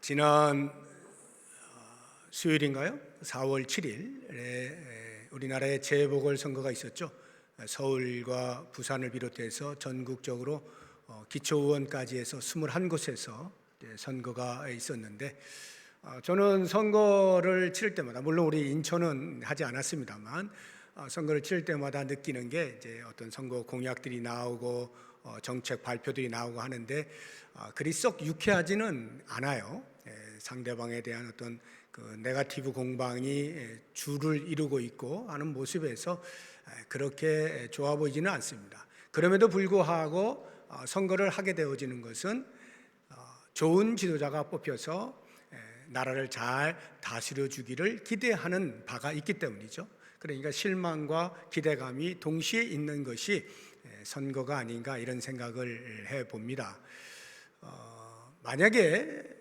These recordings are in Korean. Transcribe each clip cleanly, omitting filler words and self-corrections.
지난 수요일인가요? 4월 7일에 우리나라에 재보궐선거가 있었죠. 서울과 부산을 비롯해서 전국적으로 기초의원까지 해서 21곳에서 선거가 있었는데, 저는 선거를 치를 때마다, 물론 우리 인천은 하지 않았습니다만, 선거를 치를 때마다 느끼는 게 이제 어떤 선거 공약들이 나오고 정책 발표들이 나오고 하는데, 그리 썩 유쾌하지는 않아요. 상대방에 대한 어떤 그 네거티브 공방이 주를 이루고 있고 하는 모습에서 그렇게 좋아 보이지는 않습니다. 그럼에도 불구하고 선거를 하게 되어지는 것은 좋은 지도자가 뽑혀서 나라를 잘 다스려 주기를 기대하는 바가 있기 때문이죠. 그러니까 실망과 기대감이 동시에 있는 것이 선거가 아닌가, 이런 생각을 해봅니다. 만약에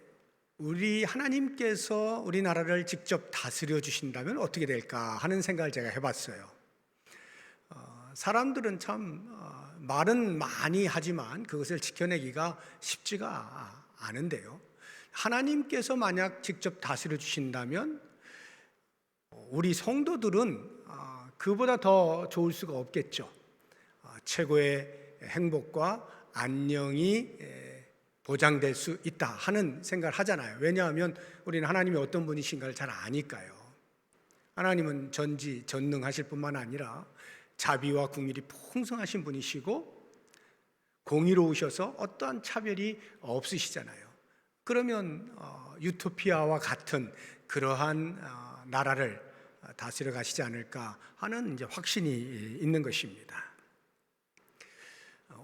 우리 하나님께서 우리나라를 직접 다스려 주신다면 어떻게 될까 하는 생각을 제가 해봤어요. 사람들은 참 말은 많이 하지만 그것을 지켜내기가 쉽지가 않은데요, 하나님께서 만약 직접 다스려 주신다면 우리 성도들은 그보다 더 좋을 수가 없겠죠. 최고의 행복과 안녕이 보장될 수 있다 하는 생각을 하잖아요. 왜냐하면 우리는 하나님이 어떤 분이신가를 잘 아니까요. 하나님은 전지전능하실 뿐만 아니라 자비와 긍휼이 풍성하신 분이시고 공의로우셔서 어떠한 차별이 없으시잖아요. 그러면 유토피아와 같은 그러한 나라를 다스려 가시지 않을까 하는 이제 확신이 있는 것입니다.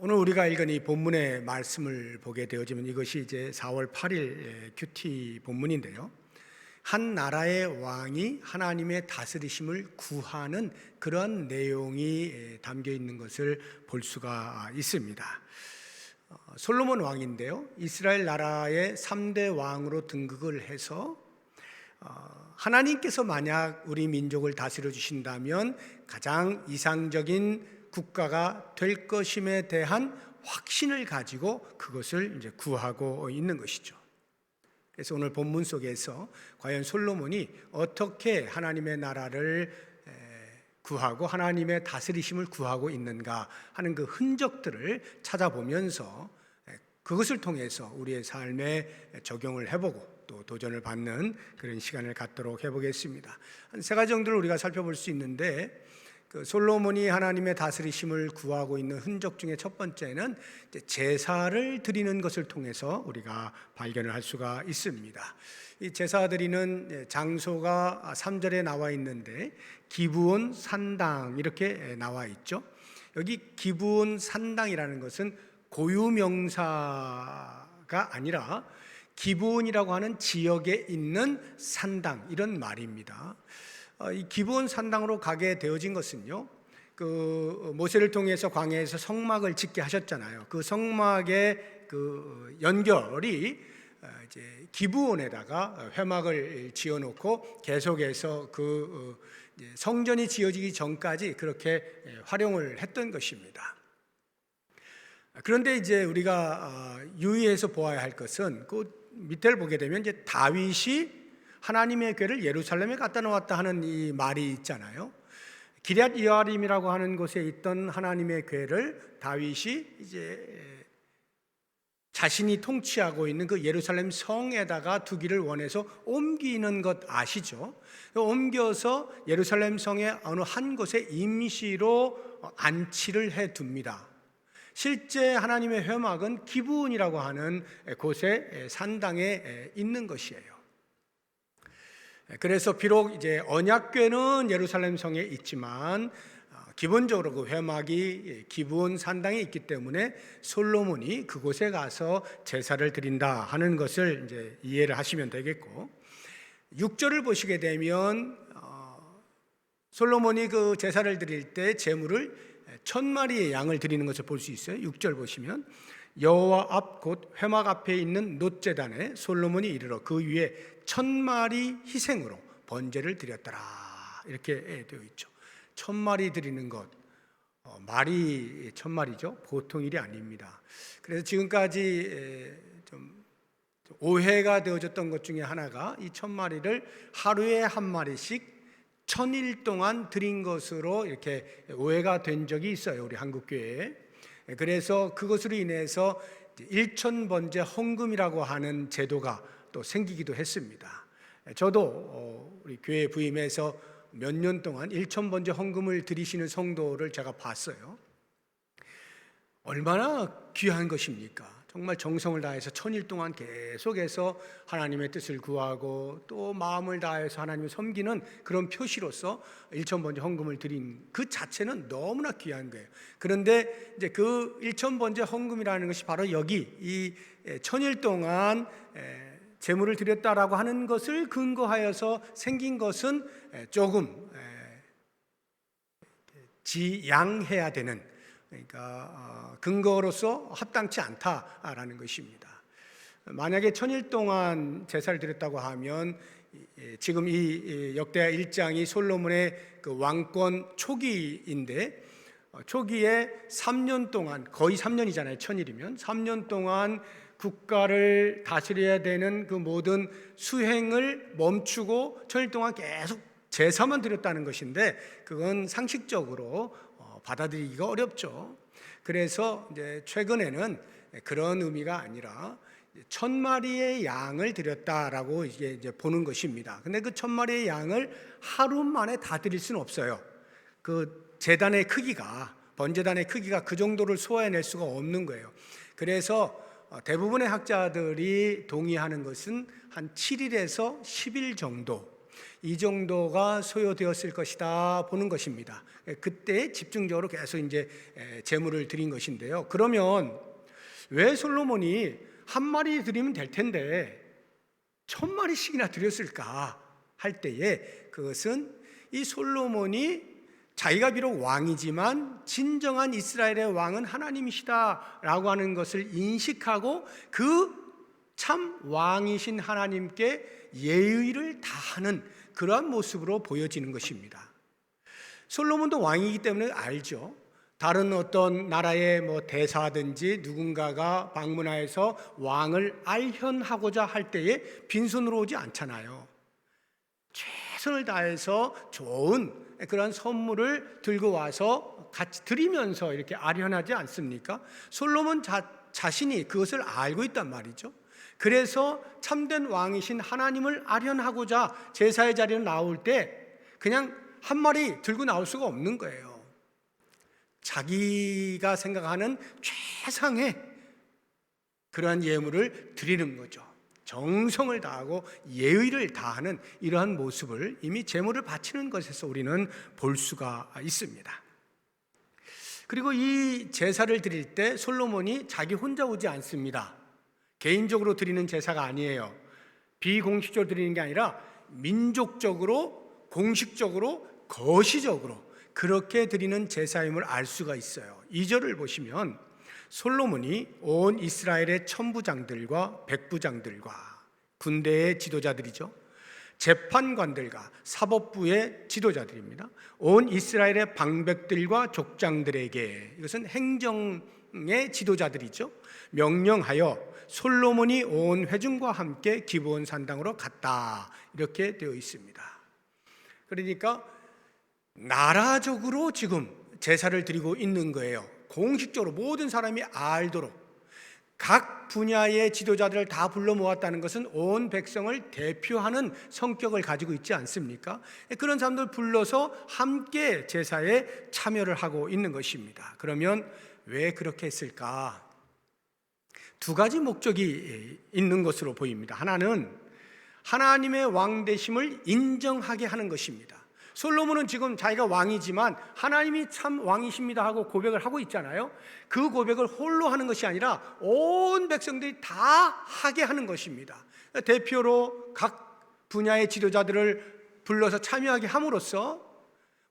오늘 우리가 읽은 이 본문의 말씀을 보게 되어지면 이것이 이제 4월 8일 큐티 본문인데요, 한 나라의 왕이 하나님의 다스리심을 구하는 그런 내용이 담겨 있는 것을 볼 수가 있습니다. 솔로몬 왕인데요, 이스라엘 나라의 3대 왕으로 등극을 해서 하나님께서 만약 우리 민족을 다스려 주신다면 가장 이상적인 국가가 될 것임에 대한 확신을 가지고 그것을 이제 구하고 있는 것이죠. 그래서 오늘 본문 속에서 과연 솔로몬이 어떻게 하나님의 나라를 구하고 하나님의 다스리심을 구하고 있는가 하는 그 흔적들을 찾아보면서 그것을 통해서 우리의 삶에 적용을 해보고 또 도전을 받는 그런 시간을 갖도록 해보겠습니다. 한 세 가지 정도를 우리가 살펴볼 수 있는데, 그 솔로몬이 하나님의 다스리심을 구하고 있는 흔적 중에 첫 번째는 제사를 드리는 것을 통해서 우리가 발견을 할 수가 있습니다. 이 제사 드리는 장소가 3절에 나와 있는데 기브온 산당 이렇게 나와 있죠. 여기 기브온 산당이라는 것은 고유명사가 아니라 기브온이라고 하는 지역에 있는 산당, 이런 말입니다. 이 기브온 산당으로 가게 되어진 것은요, 그 모세를 통해서 광야에서 성막을 짓게 하셨잖아요. 그 성막의 그 연결이 이제 기브온에다가 회막을 지어놓고 계속해서 그 성전이 지어지기 전까지 그렇게 활용을 했던 것입니다. 그런데 이제 우리가 유의해서 보아야 할 것은 그 밑에를 보게 되면 이제 다윗이 하나님의 궤를 예루살렘에 갖다 놓았다 하는 이 말이 있잖아요. 기럇 여아림이라고 하는 곳에 있던 하나님의 궤를 다윗이 이제 자신이 통치하고 있는 그 예루살렘 성에다가 두기를 원해서 옮기는 것 아시죠? 옮겨서 예루살렘 성의 어느 한 곳에 임시로 안치를 해 둡니다. 실제 하나님의 회막은 기브온이라고 하는 곳에 산당에 있는 것이에요. 그래서 비록 이제 언약궤는 예루살렘 성에 있지만 기본적으로 그 회막이 기브온 산당에 있기 때문에 솔로몬이 그곳에 가서 제사를 드린다 하는 것을 이제 이해를 하시면 되겠고, 6절을 보시게 되면 솔로몬이 그 제사를 드릴 때 제물을 1000마리의 양을 드리는 것을 볼 수 있어요. 6절 보시면 여호와 앞 곧 회막 앞에 있는 놋제단에 솔로몬이 이르러 그 위에 1000마리 희생으로 번제를 드렸더라, 이렇게 되어 있죠. 1000마리 드리는 것, 말이 1000마리죠. 보통 일이 아닙니다. 그래서 지금까지 좀 오해가 되어졌던 것 중에 하나가 이 1000마리를 하루에 한 마리씩 1000일 동안 드린 것으로 이렇게 오해가 된 적이 있어요, 우리 한국교회에. 그래서 그것으로 인해서 1000번제 헌금이라고 하는 제도가 또 생기기도 했습니다. 저도 우리 교회 부임해서 몇 년 동안 1000번제 헌금을 드리시는 성도를 제가 봤어요. 얼마나 귀한 것입니까? 정말 정성을 다해서 1000일 동안 계속해서 하나님의 뜻을 구하고 또 마음을 다해서 하나님을 섬기는 그런 표시로서 1000번제 헌금을 드린 그 자체는 너무나 귀한 거예요. 그런데 이제 그 1000번제 헌금이라는 것이 바로 여기 이 1000일 동안 제물을 드렸다라고 하는 것을 근거하여서 생긴 것은 조금 지양해야 되는, 그러니까 근거로서 합당치 않다라는 것입니다. 만약에 1000일 동안 제사를 드렸다고 하면 지금 이 역대하 1장이 솔로몬의 그 왕권 초기인데 초기에 3년 동안, 거의 3년이잖아요. 1000일이면 3년 동안 국가를 다스려야 되는 그 모든 수행을 멈추고 1000일 동안 계속 제사만 드렸다는 것인데 그건 상식적으로 받아들이기가 어렵죠. 그래서 이제 최근에는 그런 의미가 아니라 1000마리의 양을 드렸다라고 이제 보는 것입니다. 근데 그 1000마리의 양을 하루 만에 다 드릴 수는 없어요. 그 제단의 크기가, 번제단의 크기가 그 정도를 소화해낼 수가 없는 거예요. 그래서 대부분의 학자들이 동의하는 것은 한 7일에서 10일 정도, 이 정도가 소요되었을 것이다 보는 것입니다. 그때 집중적으로 계속 이제 제물을 드린 것인데요. 그러면 왜 솔로몬이 한 마리 드리면 될 텐데 1000마리씩이나 드렸을까 할 때에, 그것은 이 솔로몬이 자기가 비록 왕이지만 진정한 이스라엘의 왕은 하나님이시다라고 하는 것을 인식하고 그 참 왕이신 하나님께 예의를 다하는 그러한 모습으로 보여지는 것입니다. 솔로몬도 왕이기 때문에 알죠. 다른 어떤 나라의 대사든지 누군가가 방문하여서 왕을 알현하고자 할 때에 빈손으로 오지 않잖아요. 최선을 다해서 좋은 그런 선물을 들고 와서 같이 드리면서 이렇게 아련하지 않습니까? 솔로몬 자신이 그것을 알고 있단 말이죠. 그래서 참된 왕이신 하나님을 아련하고자 제사의 자리에 나올 때 그냥 한 마리 들고 나올 수가 없는 거예요. 자기가 생각하는 최상의 그러한 예물을 드리는 거죠. 정성을 다하고 예의를 다하는 이러한 모습을 이미 제물을 바치는 것에서 우리는 볼 수가 있습니다. 그리고 이 제사를 드릴 때 솔로몬이 자기 혼자 오지 않습니다. 개인적으로 드리는 제사가 아니에요. 비공식적으로 드리는 게 아니라 민족적으로, 공식적으로, 거시적으로 그렇게 드리는 제사임을 알 수가 있어요. 2절을 보시면 솔로몬이 온 이스라엘의 천부장들과 백부장들과 군대의 지도자들이죠, 재판관들과 사법부의 지도자들입니다, 온 이스라엘의 방백들과 족장들에게, 이것은 행정의 지도자들이죠, 명령하여 솔로몬이 온 회중과 함께 기브온 산당으로 갔다, 이렇게 되어 있습니다. 그러니까 나라적으로 지금 제사를 드리고 있는 거예요. 공식적으로 모든 사람이 알도록 각 분야의 지도자들을 다 불러 모았다는 것은 온 백성을 대표하는 성격을 가지고 있지 않습니까? 그런 사람들 불러서 함께 제사에 참여를 하고 있는 것입니다. 그러면 왜 그렇게 했을까? 두 가지 목적이 있는 것으로 보입니다. 하나는 하나님의 왕 되심을 인정하게 하는 것입니다. 솔로몬은 지금 자기가 왕이지만 하나님이 참 왕이십니다 하고 고백을 하고 있잖아요. 그 고백을 홀로 하는 것이 아니라 온 백성들이 다 하게 하는 것입니다. 대표로 각 분야의 지도자들을 불러서 참여하게 함으로써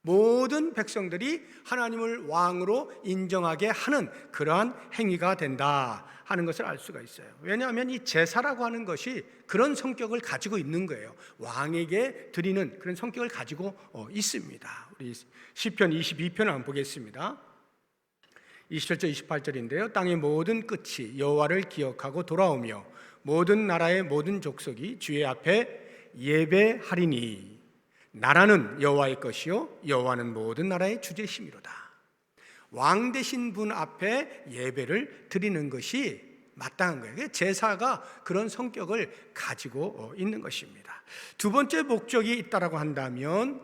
모든 백성들이 하나님을 왕으로 인정하게 하는 그러한 행위가 된다 하는 것을 알 수가 있어요. 왜냐하면 이 제사라고 하는 것이 그런 성격을 가지고 있는 거예요. 왕에게 드리는 그런 성격을 가지고 있습니다. 우리 시편 22편을 한번 보겠습니다. 27절 28절인데요. 땅의 모든 끝이 여호와를 기억하고 돌아오며 모든 나라의 모든 족속이 주의 앞에 예배하리니 나라는 여호와의 것이요 여호와는 모든 나라의 주제심이로다. 왕 되신 분 앞에 예배를 드리는 것이 마땅한 거예요. 제사가 그런 성격을 가지고 있는 것입니다. 두 번째 목적이 있다라고 한다면,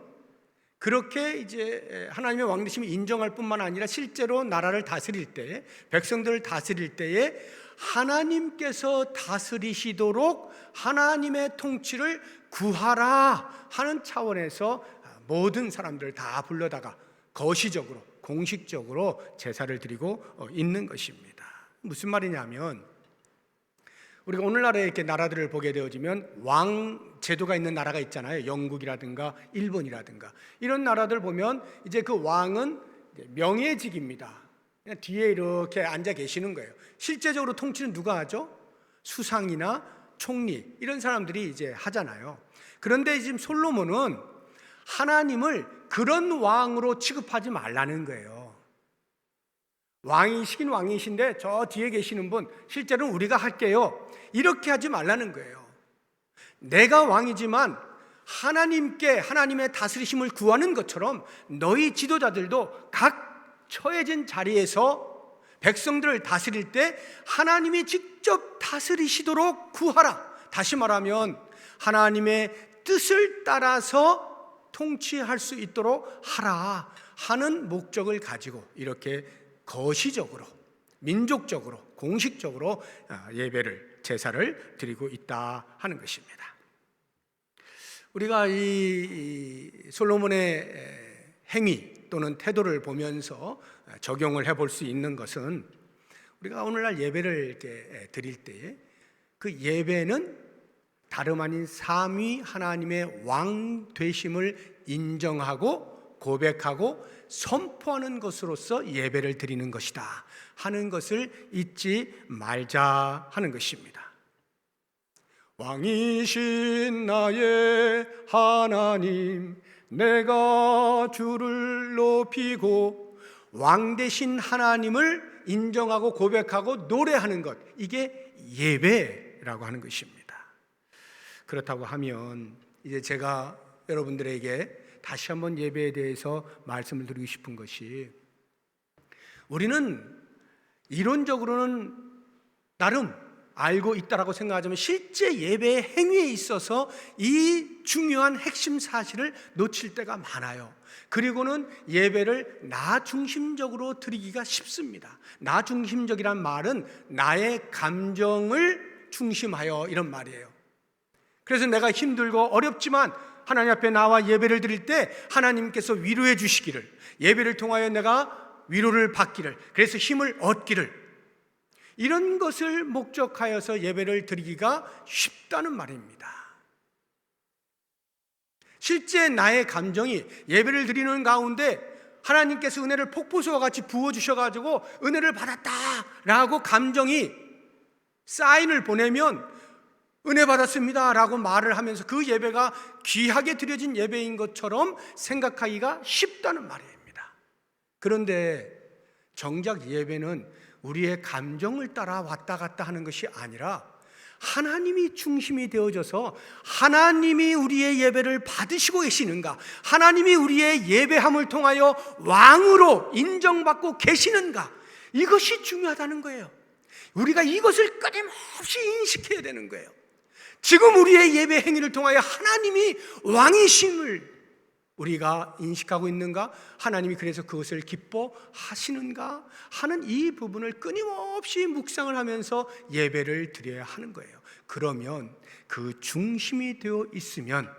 그렇게 이제 하나님의 왕 되심을 인정할 뿐만 아니라 실제로 나라를 다스릴 때, 백성들을 다스릴 때에 하나님께서 다스리시도록 하나님의 통치를 구하라 하는 차원에서 모든 사람들을 다 불러다가 거시적으로, 공식적으로 제사를 드리고 있는 것입니다. 무슨 말이냐면, 우리가 오늘날에 이렇게 나라들을 보게 되어지면 왕 제도가 있는 나라가 있잖아요. 영국이라든가 일본이라든가 이런 나라들 보면 이제 그 왕은 명예직입니다. 그냥 뒤에 이렇게 앉아 계시는 거예요. 실제적으로 통치는 누가 하죠? 수상이나 총리 이런 사람들이 이제 하잖아요. 그런데 지금 솔로몬은 하나님을 그런 왕으로 취급하지 말라는 거예요. 왕이시긴 왕이신데 저 뒤에 계시는 분 실제로는 우리가 할게요, 이렇게 하지 말라는 거예요. 내가 왕이지만 하나님께 하나님의 다스리심을 구하는 것처럼 너희 지도자들도 각 처해진 자리에서 백성들을 다스릴 때 하나님이 직접 다스리시도록 구하라. 다시 말하면 하나님의 뜻을 따라서 통치할 수 있도록 하라 하는 목적을 가지고 이렇게 거시적으로, 민족적으로, 공식적으로 예배를, 제사를 드리고 있다 하는 것입니다. 우리가 이 솔로몬의 행위 또는 태도를 보면서 적용을 해볼 수 있는 것은, 우리가 오늘날 예배를 이렇게 드릴 때에 그 예배는 다름 아닌 삼위 하나님의 왕 되심을 인정하고 고백하고 선포하는 것으로서 예배를 드리는 것이다 하는 것을 잊지 말자 하는 것입니다. 왕이신 나의 하나님, 내가 주를 높이고, 왕 되신 하나님을 인정하고 고백하고 노래하는 것, 이게 예배라고 하는 것입니다. 그렇다고 하면 이제 제가 여러분들에게 다시 한번 예배에 대해서 말씀을 드리고 싶은 것이, 우리는 이론적으로는 나름 알고 있다라고 생각하지만 실제 예배의 행위에 있어서 이 중요한 핵심 사실을 놓칠 때가 많아요. 그리고는 예배를 나 중심적으로 드리기가 쉽습니다. 나 중심적이란 말은 나의 감정을 중심하여 이런 말이에요. 그래서 내가 힘들고 어렵지만 하나님 앞에 나와 예배를 드릴 때 하나님께서 위로해 주시기를, 예배를 통하여 내가 위로를 받기를, 그래서 힘을 얻기를, 이런 것을 목적하여서 예배를 드리기가 쉽다는 말입니다. 실제 나의 감정이 예배를 드리는 가운데 하나님께서 은혜를 폭포수와 같이 부어주셔가지고 은혜를 받았다라고 감정이 사인을 보내면 은혜 받았습니다 라고 말을 하면서 그 예배가 귀하게 드려진 예배인 것처럼 생각하기가 쉽다는 말입니다. 그런데 정작 예배는 우리의 감정을 따라 왔다 갔다 하는 것이 아니라 하나님이 중심이 되어져서 하나님이 우리의 예배를 받으시고 계시는가, 하나님이 우리의 예배함을 통하여 왕으로 인정받고 계시는가, 이것이 중요하다는 거예요. 우리가 이것을 끊임없이 인식해야 되는 거예요. 지금 우리의 예배 행위를 통하여 하나님이 왕이심을 우리가 인식하고 있는가, 하나님이 그래서 그것을 기뻐하시는가 하는 이 부분을 끊임없이 묵상을 하면서 예배를 드려야 하는 거예요. 그러면 그 중심이 되어 있으면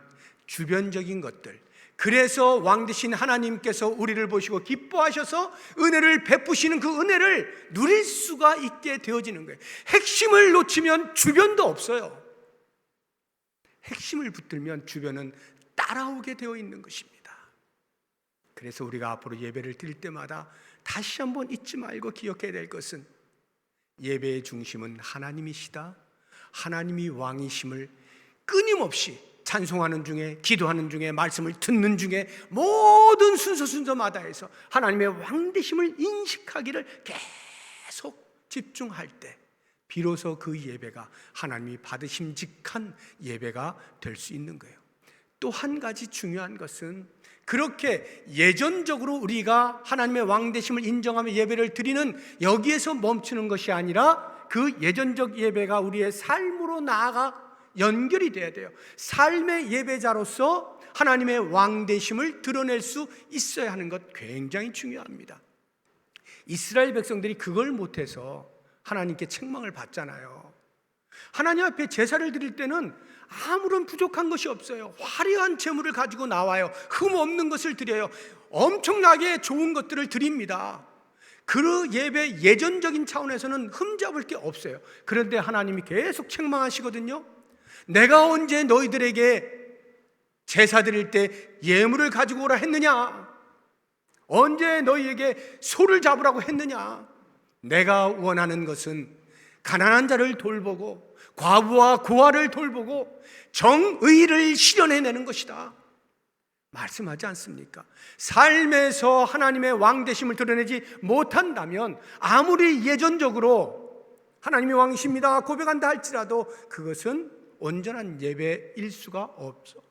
주변적인 것들, 그래서 왕 되신 하나님께서 우리를 보시고 기뻐하셔서 은혜를 베푸시는 그 은혜를 누릴 수가 있게 되어지는 거예요. 핵심을 놓치면 주변도 없어요. 핵심을 붙들면 주변은 따라오게 되어 있는 것입니다. 그래서 우리가 앞으로 예배를 드릴 때마다 다시 한번 잊지 말고 기억해야 될 것은, 예배의 중심은 하나님이시다, 하나님이 왕이심을 끊임없이 찬송하는 중에, 기도하는 중에, 말씀을 듣는 중에 모든 순서마다 해서 하나님의 왕되심을 인식하기를 계속 집중할 때, 비로소 그 예배가 하나님이 받으심직한 예배가 될 수 있는 거예요. 또 한 가지 중요한 것은 그렇게 예전적으로 우리가 하나님의 왕되심을 인정하며 예배를 드리는 여기에서 멈추는 것이 아니라 그 예전적 예배가 우리의 삶으로 나아가 연결이 돼야 돼요. 삶의 예배자로서 하나님의 왕되심을 드러낼 수 있어야 하는 것 굉장히 중요합니다. 이스라엘 백성들이 그걸 못해서 하나님께 책망을 받잖아요. 하나님 앞에 제사를 드릴 때는 아무런 부족한 것이 없어요. 화려한 제물을 가지고 나와요. 흠 없는 것을 드려요. 엄청나게 좋은 것들을 드립니다. 그 예배 예전적인 차원에서는 흠잡을 게 없어요. 그런데 하나님이 계속 책망하시거든요. 내가 언제 너희들에게 제사 드릴 때 예물을 가지고 오라 했느냐? 언제 너희에게 소를 잡으라고 했느냐? 내가 원하는 것은 가난한 자를 돌보고 과부와 고아를 돌보고 정의를 실현해내는 것이다 말씀하지 않습니까? 삶에서 하나님의 왕되심을 드러내지 못한다면 아무리 예전적으로 하나님이 왕이십니다 고백한다 할지라도 그것은 온전한 예배일 수가 없어.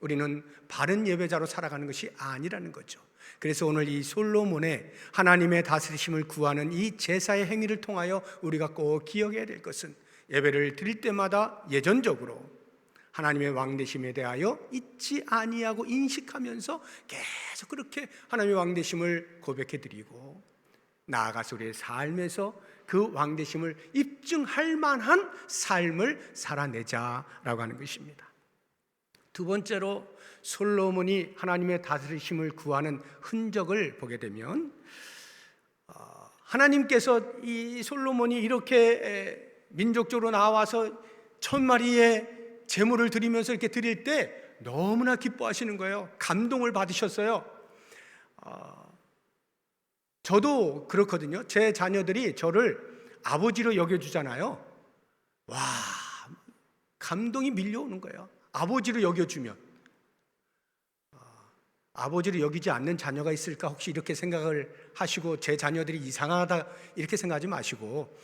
우리는 바른 예배자로 살아가는 것이 아니라는 거죠. 그래서 오늘 이 솔로몬의 하나님의 다스리심을 구하는 이 제사의 행위를 통하여 우리가 꼭 기억해야 될 것은 예배를 드릴 때마다 예전적으로 하나님의 왕되심에 대하여 잊지 아니하고 인식하면서 계속 그렇게 하나님의 왕되심을 고백해 드리고 나아가서 우리의 삶에서 그 왕되심을 입증할 만한 삶을 살아내자라고 하는 것입니다. 두 번째로 솔로몬이 하나님의 다스리심을 구하는 흔적을 보게 되면 하나님께서 이 솔로몬이 이렇게 민족적으로 나와서 1000마리의 제물을 드리면서 이렇게 드릴 때 너무나 기뻐하시는 거예요. 감동을 받으셨어요. 저도 그렇거든요. 제 자녀들이 저를 아버지로 여겨주잖아요. 와, 감동이 밀려오는 거예요. 아버지로 여겨주면. 아버지로 여기지 않는 자녀가 있을까 혹시 이렇게 생각을 하시고 제 자녀들이 이상하다 이렇게 생각하지 마시고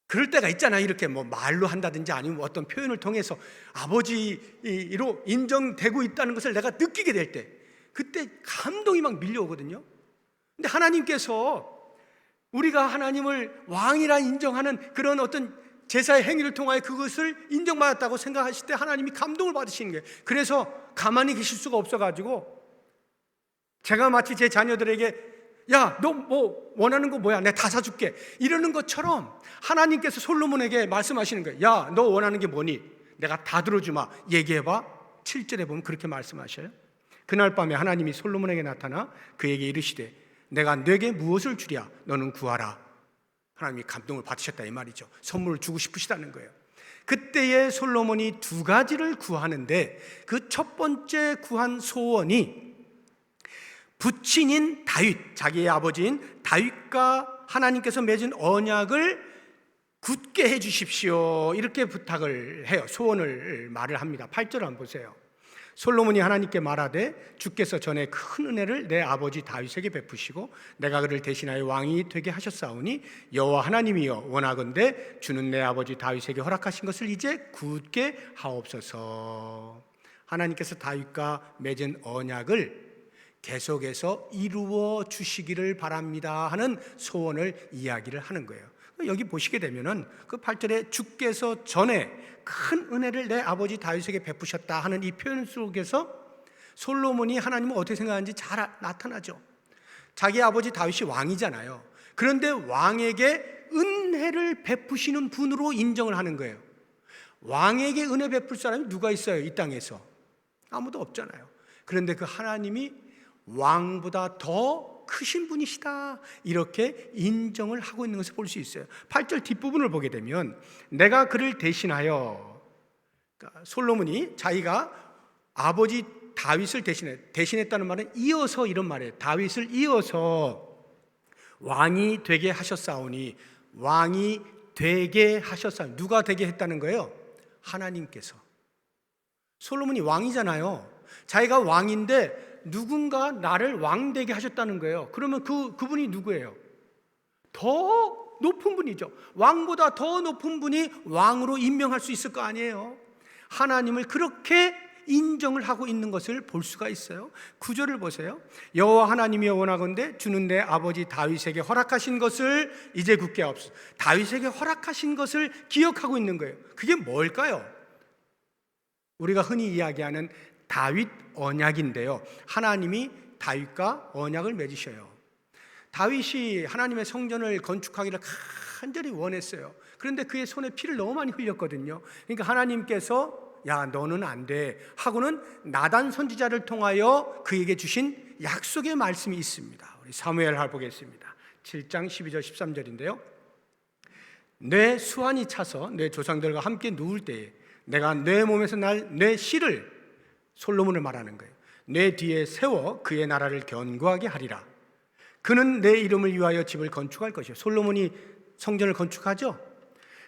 그럴 때가 있잖아요. 이렇게 뭐 말로 한다든지 아니면 어떤 표현을 통해서 아버지로 인정되고 있다는 것을 내가 느끼게 될 때 그때 감동이 막 밀려오거든요. 근데 하나님께서 우리가 하나님을 왕이라 인정하는 그런 어떤 제사의 행위를 통하여 그것을 인정받았다고 생각하실 때 하나님이 감동을 받으시는 거예요. 그래서 가만히 계실 수가 없어가지고 제가 마치 제 자녀들에게 야, 너 뭐 원하는 거 뭐야? 내가 다 사줄게 이러는 것처럼 하나님께서 솔로몬에게 말씀하시는 거예요. 야, 너 원하는 게 뭐니? 내가 다 들어주마. 얘기해봐. 7절에 보면 그렇게 말씀하셔요. 그날 밤에 하나님이 솔로몬에게 나타나 그에게 이르시되 내가 네게 무엇을 주랴? 너는 구하라. 하나님이 감동을 받으셨다 이 말이죠. 선물을 주고 싶으시다는 거예요. 그때에 솔로몬이 두 가지를 구하는데 그 첫 번째 구한 소원이 부친인 다윗, 자기의 아버지인 다윗과 하나님께서 맺은 언약을 굳게 해 주십시오 이렇게 부탁을 해요. 소원을 말을 합니다. 8절 한번 보세요. 솔로몬이 하나님께 말하되 주께서 전에 큰 은혜를 내 아버지 다윗에게 베푸시고 내가 그를 대신하여 왕이 되게 하셨사오니 여호와 하나님이여 원하건대 주는 내 아버지 다윗에게 허락하신 것을 이제 굳게 하옵소서. 하나님께서 다윗과 맺은 언약을 계속해서 이루어 주시기를 바랍니다 하는 소원을 이야기를 하는 거예요. 여기 보시게 되면은 그 8절에 주께서 전에 큰 은혜를 내 아버지 다윗에게 베푸셨다 하는 이 표현 속에서 솔로몬이 하나님을 어떻게 생각하는지 잘 나타나죠. 자기 아버지 다윗이 왕이잖아요. 그런데 왕에게 은혜를 베푸시는 분으로 인정을 하는 거예요. 왕에게 은혜 베풀 사람이 누가 있어요? 이 땅에서 아무도 없잖아요. 그런데 그 하나님이 왕보다 더 크신 분이시다 이렇게 인정을 하고 있는 것을 볼 수 있어요. 8절 뒷부분을 보게 되면 내가 그를 대신하여, 그러니까 솔로몬이 자기가 아버지 다윗을 대신했다는 말은 이어서 이런 말이에요. 다윗을 이어서 왕이 되게 하셨사오니, 왕이 되게 하셨사오니, 누가 되게 했다는 거예요? 하나님께서. 솔로몬이 왕이잖아요. 자기가 왕인데 누군가 나를 왕되게 하셨다는 거예요. 그러면 그분이 누구예요? 더 높은 분이죠. 왕보다 더 높은 분이 왕으로 임명할 수 있을 거 아니에요. 하나님을 그렇게 인정을 하고 있는 것을 볼 수가 있어요. 9절을 보세요. 여호와 하나님이 원하건대 주는 내 아버지 다윗에게 허락하신 것을 이제 굳게 하옵소서. 다윗에게 허락하신 것을 기억하고 있는 거예요. 그게 뭘까요? 우리가 흔히 이야기하는 다윗 언약인데요, 하나님이 다윗과 언약을 맺으셔요. 다윗이 하나님의 성전을 건축하기를 간절히 원했어요. 그런데 그의 손에 피를 너무 많이 흘렸거든요. 그러니까 하나님께서 야, 너는 안 돼 하고는 나단 선지자를 통하여 그에게 주신 약속의 말씀이 있습니다. 우리 사무엘하 보겠습니다. 7장 12절 13절인데요. 내 수완이 차서 내 조상들과 함께 누울 때에 내가 내 몸에서 날 내 씨를, 솔로몬을 말하는 거예요, 내 뒤에 세워 그의 나라를 견고하게 하리라. 그는 내 이름을 위하여 집을 건축할 것이요. 솔로몬이 성전을 건축하죠.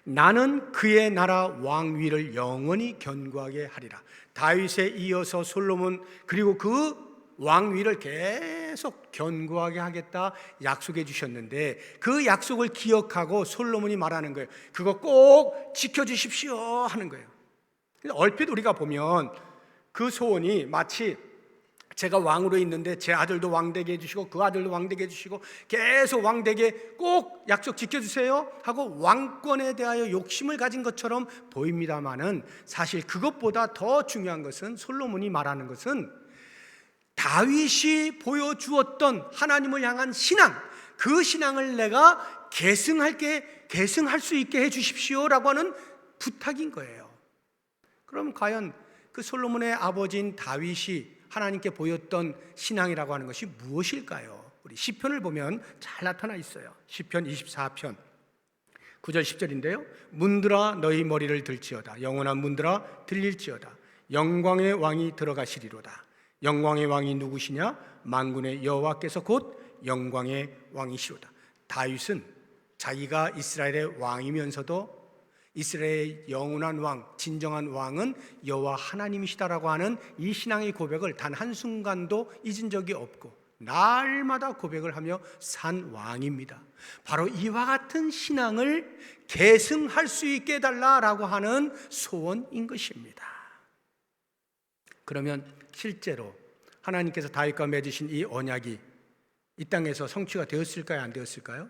나는 그의 나라 왕위를 영원히 견고하게 하리라. 다윗에 이어서 솔로몬, 그리고 그 왕위를 계속 견고하게 하겠다 약속해 주셨는데, 그 약속을 기억하고 솔로몬이 말하는 거예요. 그거 꼭 지켜주십시오 하는 거예요. 얼핏 우리가 보면 그 소원이 마치 제가 왕으로 있는데 제 아들도 왕되게 해주시고 그 아들도 왕되게 해주시고 계속 왕되게 꼭 약속 지켜주세요 하고 왕권에 대하여 욕심을 가진 것처럼 보입니다마는, 사실 그것보다 더 중요한 것은, 솔로몬이 말하는 것은 다윗이 보여주었던 하나님을 향한 신앙, 그 신앙을 내가 계승할 수 있게 해주십시오라고 하는 부탁인 거예요. 그럼 과연 그 솔로몬의 아버지인 다윗이 하나님께 보였던 신앙이라고 하는 것이 무엇일까요? 우리 시편을 보면 잘 나타나 있어요. 시편 24편 9절 10절인데요. 문들아 너희 머리를 들지어다. 영원한 문들아 들릴지어다. 영광의 왕이 들어가시리로다. 영광의 왕이 누구시냐? 만군의 여호와께서 곧 영광의 왕이시로다. 다윗은 자기가 이스라엘의 왕이면서도 이스라엘의 영원한 왕, 진정한 왕은 여호와 하나님이시다라고 하는 이 신앙의 고백을 단 한순간도 잊은 적이 없고 날마다 고백을 하며 산 왕입니다. 바로 이와 같은 신앙을 계승할 수 있게 해달라라고 하는 소원인 것입니다. 그러면 실제로 하나님께서 다윗과 맺으신 이 언약이 이 땅에서 성취가 되었을까요? 안 되었을까요?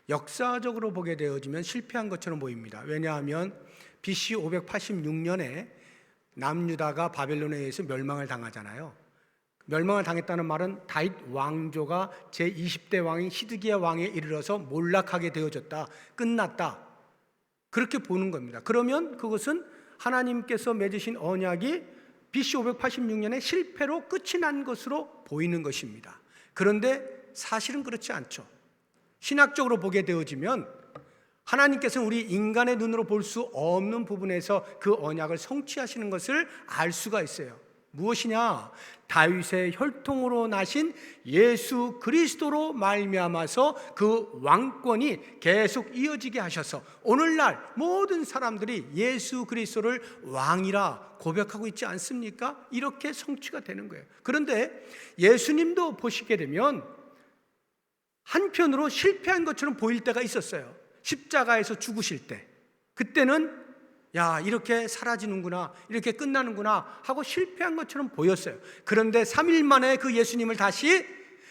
역사적으로 보게 되어지면 실패한 것처럼 보입니다. 왜냐하면 BC 586년에 남유다가 바벨론에 의해서 멸망을 당하잖아요. 멸망을 당했다는 말은 다윗 왕조가 제20대 왕인 시드기야 왕에 이르러서 몰락하게 되어졌다, 끝났다, 그렇게 보는 겁니다. 그러면 그것은 하나님께서 맺으신 언약이 BC 586년에 실패로 끝이 난 것으로 보이는 것입니다. 그런데 사실은 그렇지 않죠. 신학적으로 보게 되어지면 하나님께서는 우리 인간의 눈으로 볼 수 없는 부분에서 그 언약을 성취하시는 것을 알 수가 있어요. 무엇이냐? 다윗의 혈통으로 나신 예수 그리스도로 말미암아서 그 왕권이 계속 이어지게 하셔서 오늘날 모든 사람들이 예수 그리스도를 왕이라 고백하고 있지 않습니까? 이렇게 성취가 되는 거예요. 그런데 예수님도 보시게 되면 한편으로 실패한 것처럼 보일 때가 있었어요. 십자가에서 죽으실 때, 그때는 야, 이렇게 사라지는구나, 이렇게 끝나는구나 하고 실패한 것처럼 보였어요. 그런데 3일 만에 그 예수님을 다시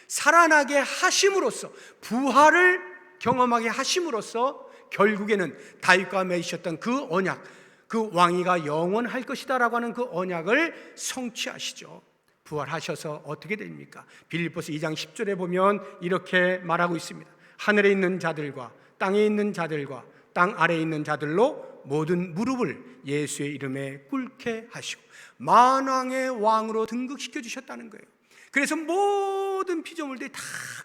살아나게 하심으로써, 부활을 경험하게 하심으로써 결국에는 다윗과 맺으셨던 그 언약, 그 왕위가 영원할 것이다라고 하는 그 언약을 성취하시죠. 부활하셔서 어떻게 됩니까? 빌립보서 2장 10절에 보면 이렇게 말하고 있습니다. 하늘에 있는 자들과 땅에 있는 자들과 땅 아래에 있는 자들로 모든 무릎을 예수의 이름에 꿇게 하시고 만왕의 왕으로 등극시켜 주셨다는 거예요. 그래서 모든 피조물들이 다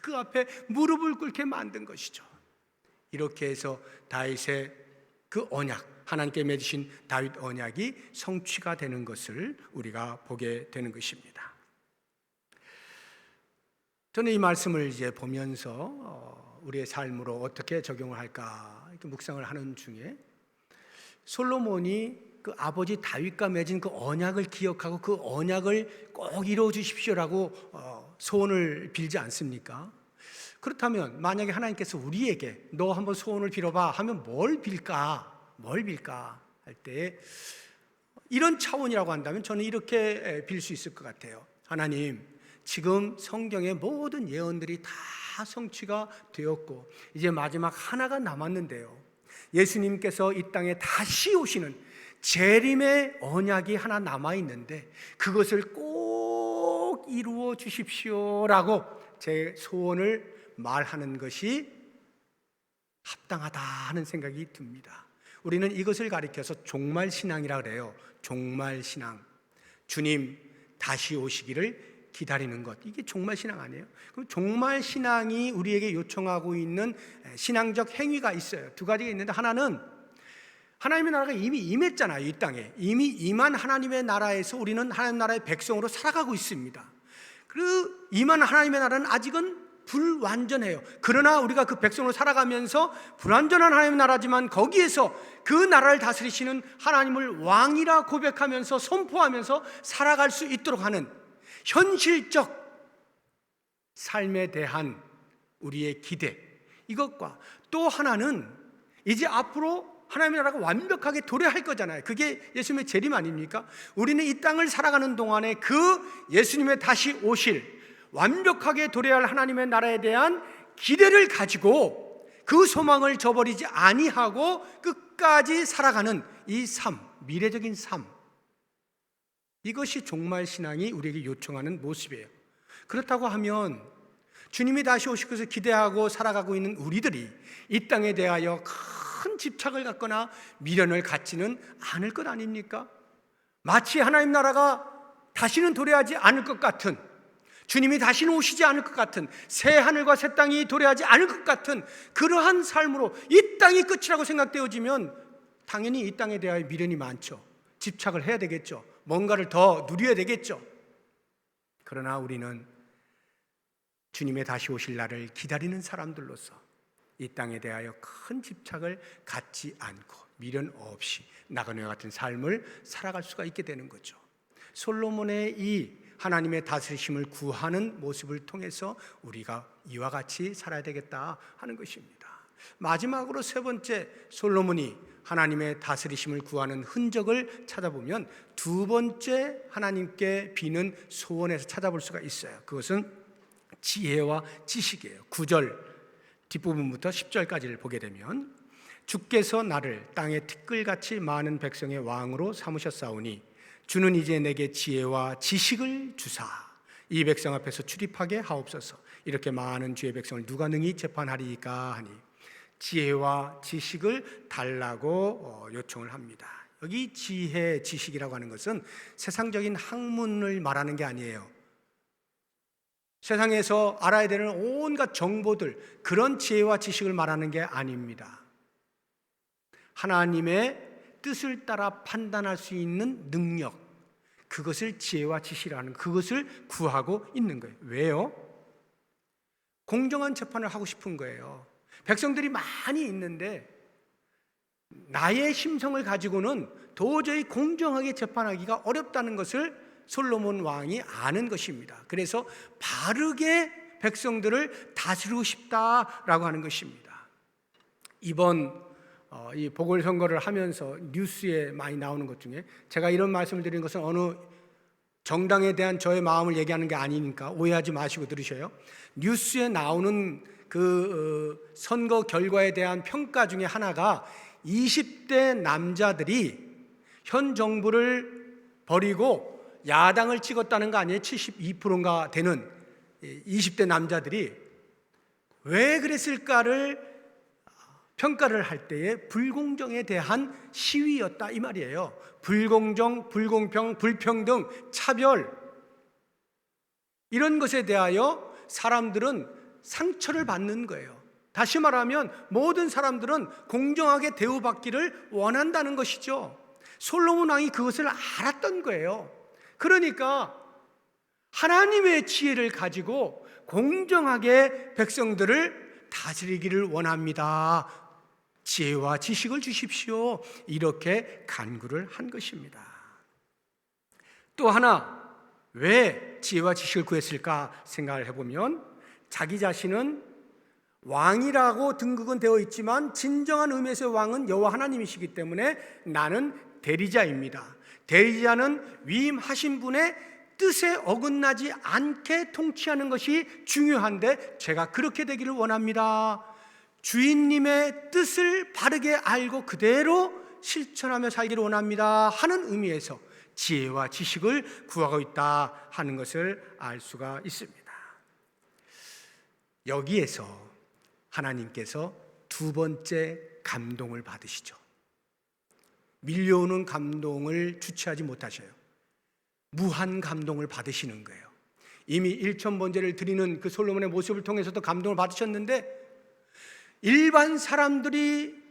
그 앞에 무릎을 꿇게 만든 것이죠. 이렇게 해서 다윗의 그 언약, 하나님께 맺으신 다윗 언약이 성취가 되는 것을 우리가 보게 되는 것입니다. 저는 이 말씀을 이제 보면서 우리의 삶으로 어떻게 적용을 할까 이렇게 묵상을 하는 중에, 솔로몬이 그 아버지 다윗과 맺은 그 언약을 기억하고 그 언약을 꼭 이루어 주십시오라고 소원을 빌지 않습니까? 그렇다면 만약에 하나님께서 우리에게 너 한번 소원을 빌어봐 하면 뭘 빌까 할 때 이런 차원이라고 한다면 저는 이렇게 빌 수 있을 것 같아요. 하나님, 지금 성경의 모든 예언들이 다 성취가 되었고 이제 마지막 하나가 남았는데요, 예수님께서 이 땅에 다시 오시는 재림의 언약이 하나 남아있는데 그것을 꼭 이루어 주십시오라고 제 소원을 말하는 것이 합당하다 하는 생각이 듭니다. 우리는 이것을 가리켜서 종말신앙이라 그래요. 종말신앙, 주님 다시 오시기를 기다리는 것, 이게 종말신앙 아니에요? 그럼 종말신앙이 우리에게 요청하고 있는 신앙적 행위가 있어요. 두 가지가 있는데, 하나는 하나님의 나라가 이미 임했잖아요. 이 땅에 이미 임한 하나님의 나라에서 우리는 하나님 나라의 백성으로 살아가고 있습니다. 그 임한 하나님의 나라는 아직은 불완전해요. 그러나 우리가 그 백성으로 살아가면서 불완전한 하나님의 나라지만 거기에서 그 나라를 다스리시는 하나님을 왕이라 고백하면서 선포하면서 살아갈 수 있도록 하는 현실적 삶에 대한 우리의 기대, 이것과 또 하나는 이제 앞으로 하나님의 나라가 완벽하게 도래할 거잖아요. 그게 예수님의 재림 아닙니까? 우리는 이 땅을 살아가는 동안에 그 예수님의 다시 오실 완벽하게 도래할 하나님의 나라에 대한 기대를 가지고 그 소망을 저버리지 아니하고 끝까지 살아가는 이 삶, 미래적인 삶, 이것이 종말신앙이 우리에게 요청하는 모습이에요. 그렇다고 하면 주님이 다시 오실 것을 기대하고 살아가고 있는 우리들이 이 땅에 대하여 큰 집착을 갖거나 미련을 갖지는 않을 것 아닙니까? 마치 하나님 나라가 다시는 도래하지 않을 것 같은, 주님이 다시는 오시지 않을 것 같은, 새 하늘과 새 땅이 도래하지 않을 것 같은 그러한 삶으로 이 땅이 끝이라고 생각되어지면 당연히 이 땅에 대하여 미련이 많죠. 집착을 해야 되겠죠. 뭔가를 더 누려야 되겠죠. 그러나 우리는 주님의 다시 오실 날을 기다리는 사람들로서 이 땅에 대하여 큰 집착을 갖지 않고 미련 없이 나그네와 같은 삶을 살아갈 수가 있게 되는 거죠. 솔로몬의 이 하나님의 다스리심을 구하는 모습을 통해서 우리가 이와 같이 살아야 되겠다 하는 것입니다. 마지막으로 세 번째, 솔로몬이 하나님의 다스리심을 구하는 흔적을 찾아보면 두 번째 하나님께 비는 소원에서 찾아볼 수가 있어요. 그것은 지혜와 지식이에요. 9절 뒷부분부터 10절까지를 보게 되면, 주께서 나를 땅의 티끌같이 많은 백성의 왕으로 삼으셨사오니 주는 이제 내게 지혜와 지식을 주사 이 백성 앞에서 출입하게 하옵소서. 이렇게 많은 주의 백성을 누가 능히 재판하리까 하니 지혜와 지식을 달라고 요청을 합니다. 여기 지혜, 지식이라고 하는 것은 세상적인 학문을 말하는 게 아니에요. 세상에서 알아야 되는 온갖 정보들, 그런 지혜와 지식을 말하는 게 아닙니다. 하나님의 뜻을 따라 판단할 수 있는 능력, 그것을 지혜와 지식이라는, 그것을 구하고 있는 거예요. 왜요? 공정한 재판을 하고 싶은 거예요. 백성들이 많이 있는데 나의 심성을 가지고는 도저히 공정하게 재판하기가 어렵다는 것을 솔로몬 왕이 아는 것입니다. 그래서 바르게 백성들을 다스리고 싶다라고 하는 것입니다. 이번 이 보궐선거를 하면서 뉴스에 많이 나오는 것 중에 제가 이런 말씀을 드리는 것은 어느 정당에 대한 저의 마음을 얘기하는 게 아니니까 오해하지 마시고 들으셔요. 뉴스에 나오는 그 선거 결과에 대한 평가 중에 하나가 20대 남자들이 현 정부를 버리고 야당을 찍었다는 거 아니에요? 72%인가 되는 20대 남자들이 왜 그랬을까를 평가를 할 때에 불공정에 대한 시위였다 이 말이에요. 불공정, 불공평, 불평등, 차별, 이런 것에 대하여 사람들은 상처를 받는 거예요. 다시 말하면 모든 사람들은 공정하게 대우받기를 원한다는 것이죠. 솔로몬 왕이 그것을 알았던 거예요. 그러니까 하나님의 지혜를 가지고 공정하게 백성들을 다스리기를 원합니다. 지혜와 지식을 주십시오. 이렇게 간구를 한 것입니다. 또 하나, 왜 지혜와 지식을 구했을까 생각을 해보면 자기 자신은 왕이라고 등극은 되어 있지만 진정한 의미에서의 왕은 여호와 하나님이시기 때문에 나는 대리자입니다. 대리자는 위임하신 분의 뜻에 어긋나지 않게 통치하는 것이 중요한데 제가 그렇게 되기를 원합니다. 주인님의 뜻을 바르게 알고 그대로 실천하며 살기를 원합니다 하는 의미에서 지혜와 지식을 구하고 있다 하는 것을 알 수가 있습니다. 여기에서 하나님께서 두 번째 감동을 받으시죠. 밀려오는 감동을 주체하지 못하셔요. 무한 감동을 받으시는 거예요. 이미 1,000번제를 드리는 그 솔로몬의 모습을 통해서도 감동을 받으셨는데 일반 사람들이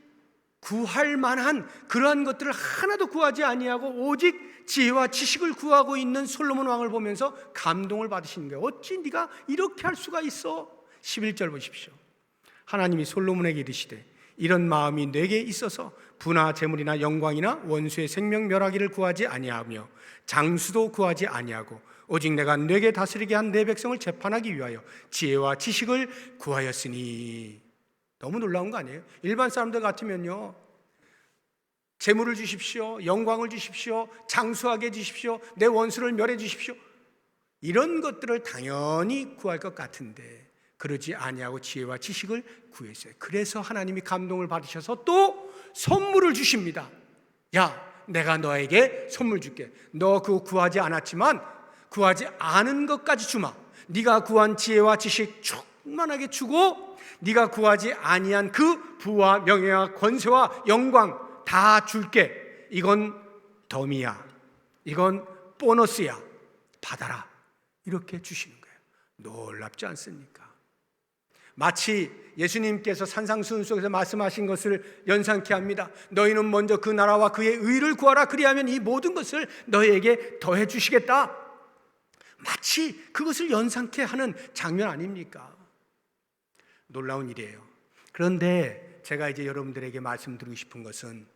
구할 만한 그러한 것들을 하나도 구하지 아니하고 오직 지혜와 지식을 구하고 있는 솔로몬 왕을 보면서 감동을 받으시는 거예요. 어찌 네가 이렇게 할 수가 있어? 11절 보십시오. 하나님이 솔로몬에게 이르시되 이런 마음이 내게 있어서 부나 재물이나 영광이나 원수의 생명 멸하기를 구하지 아니하며 장수도 구하지 아니하고 오직 내가 내게 다스리게 한 내 백성을 재판하기 위하여 지혜와 지식을 구하였으니. 너무 놀라운 거 아니에요? 일반 사람들 같으면요, 재물을 주십시오, 영광을 주십시오, 장수하게 해주십시오, 내 원수를 멸해 주십시오, 이런 것들을 당연히 구할 것 같은데 그러지 아니하고 지혜와 지식을 구했어요. 그래서 하나님이 감동을 받으셔서 또 선물을 주십니다. 야, 내가 너에게 선물 줄게. 너 그거 구하지 않았지만 구하지 않은 것까지 주마. 네가 구한 지혜와 지식 충만하게 주고 네가 구하지 아니한 그 부와 명예와 권세와 영광 다 줄게. 이건 덤이야, 이건 보너스야, 받아라. 이렇게 주시는 거예요. 놀랍지 않습니까? 마치 예수님께서 산상수훈 속에서 말씀하신 것을 연상케 합니다. 너희는 먼저 그 나라와 그의 의를 구하라. 그리하면 이 모든 것을 너희에게 더해 주시겠다. 마치 그것을 연상케 하는 장면 아닙니까? 놀라운 일이에요. 그런데 제가 이제 여러분들에게 말씀드리고 싶은 것은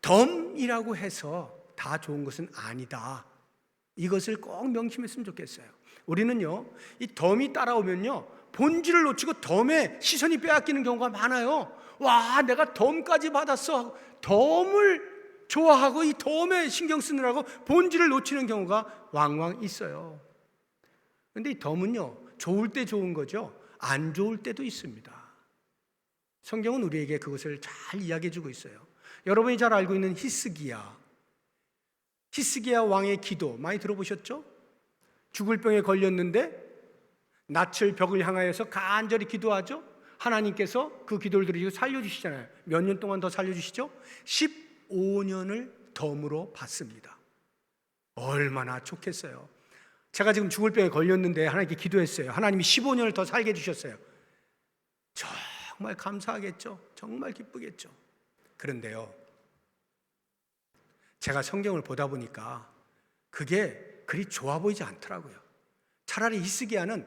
덤이라고 해서 다 좋은 것은 아니다. 이것을 꼭 명심했으면 좋겠어요. 우리는요, 이 덤이 따라오면요, 본질을 놓치고 덤에 시선이 빼앗기는 경우가 많아요. 와, 내가 덤까지 받았어. 덤을 좋아하고 이 덤에 신경 쓰느라고 본질을 놓치는 경우가 왕왕 있어요. 그런데 이 덤은요, 좋을 때 좋은 거죠. 안 좋을 때도 있습니다. 성경은 우리에게 그것을 잘 이야기해 주고 있어요. 여러분이 잘 알고 있는 히스기야 왕의 기도 많이 들어보셨죠? 죽을 병에 걸렸는데 낯을 벽을 향하여서 간절히 기도하죠. 하나님께서 그 기도를 들으시고 살려주시잖아요. 몇 년 동안 더 살려주시죠? 15년을 덤으로 받습니다. 얼마나 좋겠어요. 제가 지금 죽을 병에 걸렸는데 하나님께 기도했어요. 하나님이 15년을 더 살게 해주셨어요. 정말 감사하겠죠. 정말 기쁘겠죠. 그런데요, 제가 성경을 보다 보니까 그게 그리 좋아 보이지 않더라고요. 차라리 히스기야는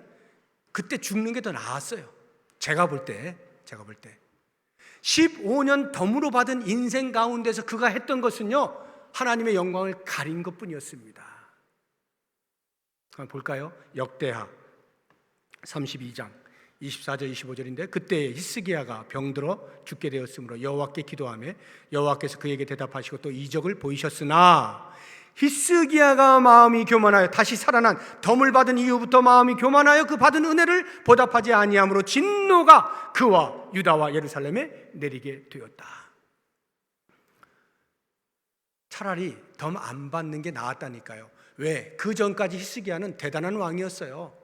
그때 죽는 게 더 나았어요. 제가 볼 때 15년 덤으로 받은 인생 가운데서 그가 했던 것은요, 하나님의 영광을 가린 것뿐이었습니다. 한번 볼까요? 역대하 32장 24절 25절인데 그때 히스기야가 병들어 죽게 되었으므로 여호와께 기도하며 여호와께서 그에게 대답하시고 또 이적을 보이셨으나 히스기야가 마음이 교만하여 다시 살아난 덤을 받은 이후부터 마음이 교만하여 그 받은 은혜를 보답하지 아니함으로 진노가 그와 유다와 예루살렘에 내리게 되었다. 차라리 덤 안 받는 게 나았다니까요. 왜? 그 전까지 히스기야는 대단한 왕이었어요.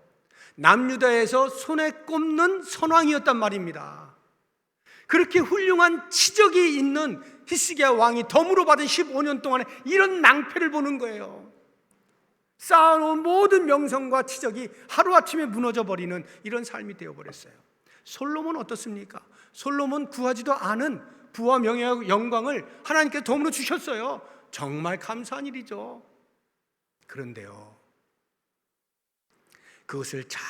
남유다에서 손에 꼽는 선왕이었단 말입니다. 그렇게 훌륭한 치적이 있는 히스기야 왕이 덤으로 받은 15년 동안에 이런 낭패를 보는 거예요. 쌓아놓은 모든 명성과 치적이 하루아침에 무너져버리는 이런 삶이 되어버렸어요. 솔로몬은 어떻습니까? 솔로몬 구하지도 않은 부와 명예와 영광을 하나님께서 덤으로 주셨어요. 정말 감사한 일이죠. 그런데요, 그것을 잘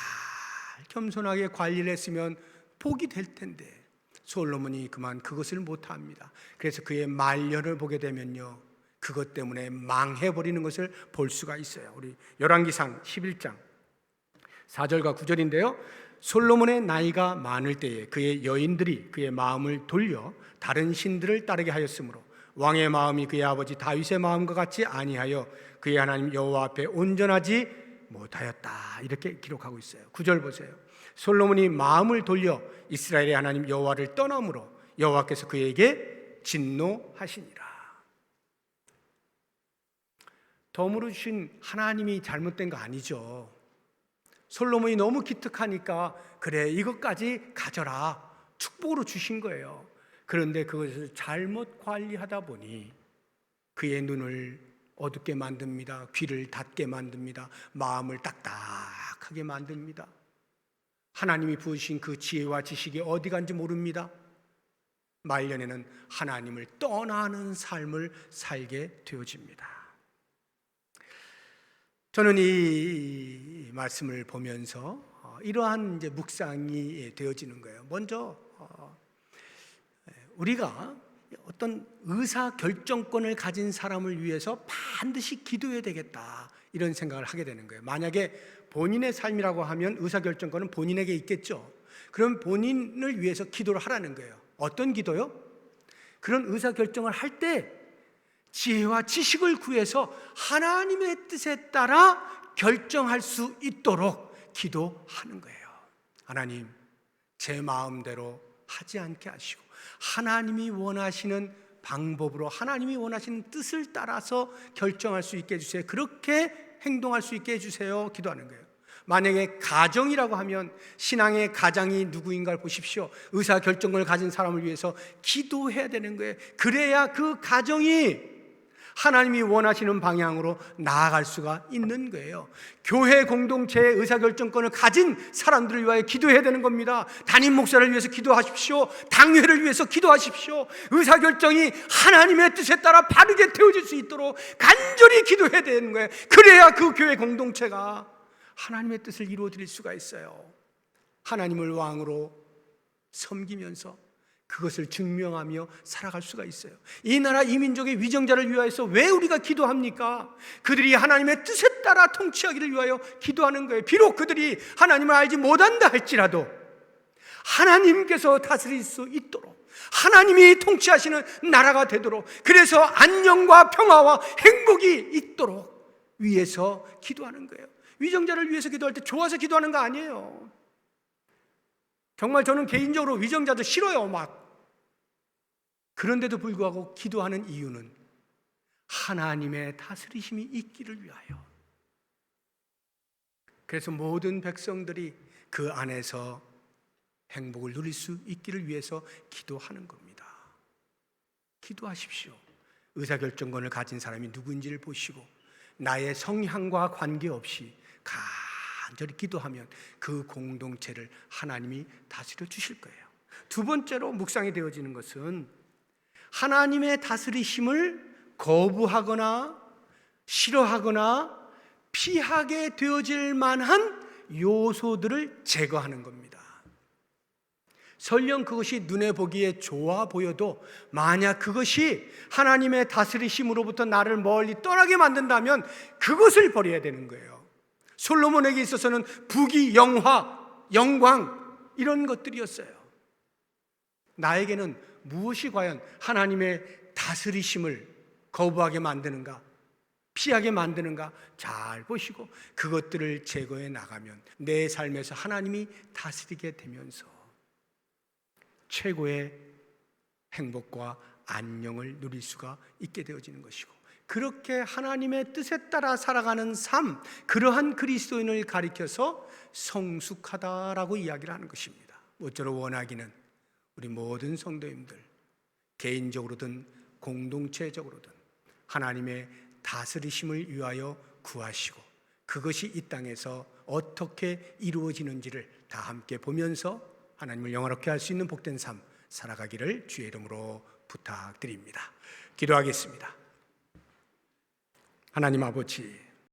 겸손하게 관리를 했으면 복이 될 텐데 솔로몬이 그만 그것을 못합니다. 그래서 그의 말년을 보게 되면요, 그것 때문에 망해버리는 것을 볼 수가 있어요. 우리 열왕기상 11장 4절과 9절인데요, 솔로몬의 나이가 많을 때에 그의 여인들이 그의 마음을 돌려 다른 신들을 따르게 하였으므로 왕의 마음이 그의 아버지 다윗의 마음과 같이 아니하여 그의 하나님 여호와 앞에 온전하지 못하였다. 이렇게 기록하고 있어요. 9절 보세요. 솔로몬이 마음을 돌려 이스라엘의 하나님 여호와를 떠남으로 여호와께서 그에게 진노하시니라. 덤으로 주신 하나님이 잘못된 거 아니죠. 솔로몬이 너무 기특하니까 그래 이것까지 가져라 축복으로 주신 거예요. 그런데 그것을 잘못 관리하다 보니 그의 눈을 어둡게 만듭니다. 귀를 닫게 만듭니다. 마음을 딱딱하게 만듭니다. 하나님이 부으신 그 지혜와 지식이 어디 간지 모릅니다. 말년에는 하나님을 떠나는 삶을 살게 되어집니다. 저는 이 말씀을 보면서 이러한 이제 묵상이 되어지는 거예요. 먼저 우리가 어떤 의사 결정권을 가진 사람을 위해서 반드시 기도해야 되겠다 이런 생각을 하게 되는 거예요. 만약에 본인의 삶이라고 하면 의사 결정권은 본인에게 있겠죠. 그럼 본인을 위해서 기도를 하라는 거예요. 어떤 기도요? 그런 의사 결정을 할 때 지혜와 지식을 구해서 하나님의 뜻에 따라 결정할 수 있도록 기도하는 거예요. 하나님, 제 마음대로 하지 않게 하시고 하나님이 원하시는 방법으로 하나님이 원하시는 뜻을 따라서 결정할 수 있게 해주세요. 그렇게 행동할 수 있게 해주세요. 기도하는 거예요. 만약에 가정이라고 하면 신앙의 가장이 누구인가를 보십시오. 의사결정권을 가진 사람을 위해서 기도해야 되는 거예요. 그래야 그 가정이 하나님이 원하시는 방향으로 나아갈 수가 있는 거예요. 교회 공동체의 의사결정권을 가진 사람들을 위하여 기도해야 되는 겁니다. 담임 목사를 위해서 기도하십시오. 당회를 위해서 기도하십시오. 의사결정이 하나님의 뜻에 따라 바르게 되어질 수 있도록 간절히 기도해야 되는 거예요. 그래야 그 교회 공동체가 하나님의 뜻을 이루어 드릴 수가 있어요. 하나님을 왕으로 섬기면서 그것을 증명하며 살아갈 수가 있어요. 이 나라 이 민족의 위정자를 위하여서 왜 우리가 기도합니까? 그들이 하나님의 뜻에 따라 통치하기를 위하여 기도하는 거예요. 비록 그들이 하나님을 알지 못한다 할지라도 하나님께서 다스릴 수 있도록 하나님이 통치하시는 나라가 되도록, 그래서 안녕과 평화와 행복이 있도록 위해서 기도하는 거예요. 위정자를 위해서 기도할 때 좋아서 기도하는 거 아니에요. 정말 저는 개인적으로 위정자들 싫어요. 그런데도 불구하고 기도하는 이유는 하나님의 다스리심이 있기를 위하여. 그래서 모든 백성들이 그 안에서 행복을 누릴 수 있기를 위해서 기도하는 겁니다. 기도하십시오. 의사결정권을 가진 사람이 누구인지를 보시고 나의 성향과 관계없이 간절히 기도하면 그 공동체를 하나님이 다스려 주실 거예요. 두 번째로 묵상이 되어지는 것은 하나님의 다스리심을 거부하거나 싫어하거나 피하게 되어질 만한 요소들을 제거하는 겁니다. 설령 그것이 눈에 보기에 좋아 보여도 만약 그것이 하나님의 다스리심으로부터 나를 멀리 떠나게 만든다면 그것을 버려야 되는 거예요. 솔로몬에게 있어서는 부귀, 영화, 영광 이런 것들이었어요. 나에게는 무엇이 과연 하나님의 다스리심을 거부하게 만드는가, 피하게 만드는가 잘 보시고 그것들을 제거해 나가면 내 삶에서 하나님이 다스리게 되면서 최고의 행복과 안녕을 누릴 수가 있게 되어지는 것이고, 그렇게 하나님의 뜻에 따라 살아가는 삶, 그러한 그리스도인을 가리켜서 성숙하다라고 이야기를 하는 것입니다. 모쪼록 원하기는 우리 모든 성도님들 개인적으로든 공동체적으로든 하나님의 다스리심을 위하여 구하시고 그것이 이 땅에서 어떻게 이루어지는지를 다 함께 보면서 하나님을 영화롭게 할 수 있는 복된 삶 살아가기를 주의 이름으로 부탁드립니다. 기도하겠습니다. 하나님 아버지,